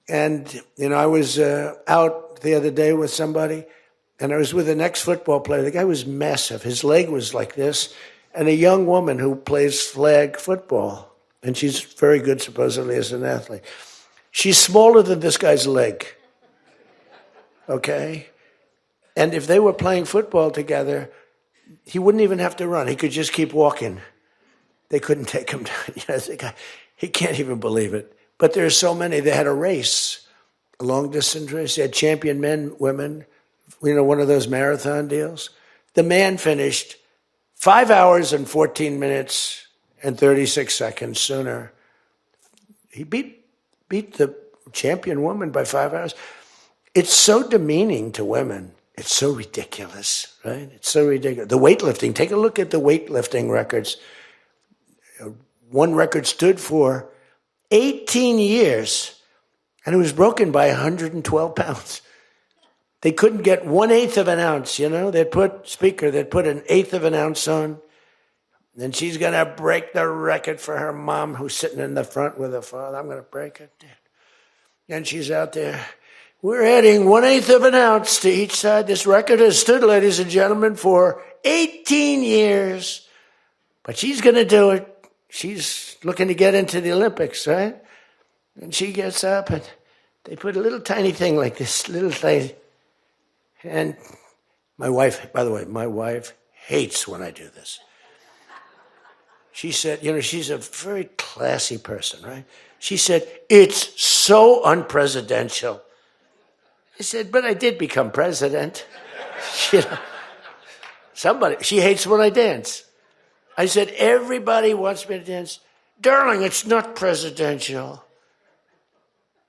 And, I was out the other day with somebody, and I was with an ex-football player. The guy was massive. His leg was like this. And a young woman who plays flag football, and she's very good, supposedly, as an athlete. She's smaller than this guy's leg, okay? And if they were playing football together, he wouldn't even have to run. He could just keep walking. They couldn't take him down. He can't even believe it. But there are so many. They had a race, a long-distance race. They had champion men, women, one of those marathon deals. The man finished 5 hours and 14 minutes and 36 seconds sooner. He beat the champion woman by 5 hours. It's so demeaning to women. It's so ridiculous, right? It's so ridiculous. The weightlifting, take a look at the weightlifting records. One record stood for 18 years, and it was broken by 112 pounds. They couldn't get 1/8 of an ounce, They'd put an eighth of an ounce on. Then she's going to break the record for her mom, who's sitting in the front with her father. I'm going to break it. And she's out there. We're adding 1/8 of an ounce to each side. This record has stood, ladies and gentlemen, for 18 years. But she's going to do it. She's looking to get into the Olympics, right? And she gets up, and they put a little tiny thing like this, little thing. And my wife, by the way, my wife hates when I do this. She said, she's a very classy person, right? She said, it's so unpresidential. I said, but I did become president. She hates when I dance. I said, everybody wants me to dance. Darling, it's not presidential.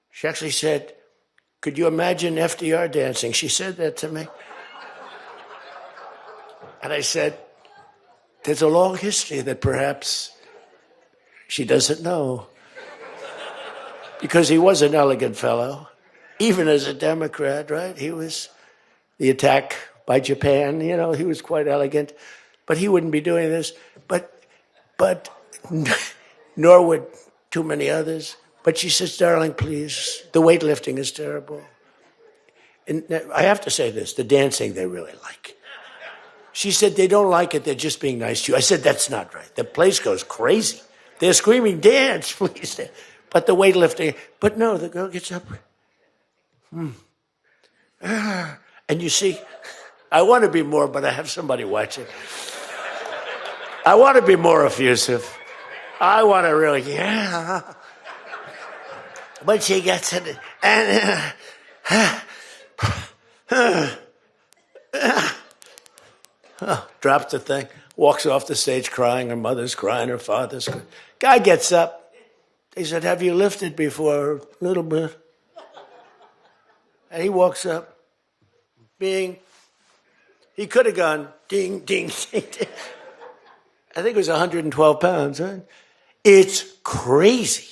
She actually said, could you imagine FDR dancing? She said that to me. And I said, there's a long history that perhaps she doesn't know. Because he was an elegant fellow, even as a Democrat, right? He was the attack by Japan, he was quite elegant. But he wouldn't be doing this. But nor would too many others. But she says, darling, please, the weightlifting is terrible. And I have to say this, the dancing they really like. She said, they don't like it, they're just being nice to you. I said, that's not right. The place goes crazy. They're screaming, dance, please. But the weightlifting, but no, the girl gets up. And you see, I want to be more, but I have somebody watching. I want to be more effusive. I want to really, But she gets it, and drops the thing, walks off the stage crying. Her mother's crying, her father's crying. Guy gets up. He said, have you lifted before? A little bit. And he walks up, bing. He could have gone ding, ding, ding, ding. I think it was 112 pounds, right? It's crazy.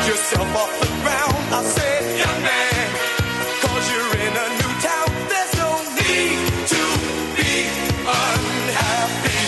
Yourself off the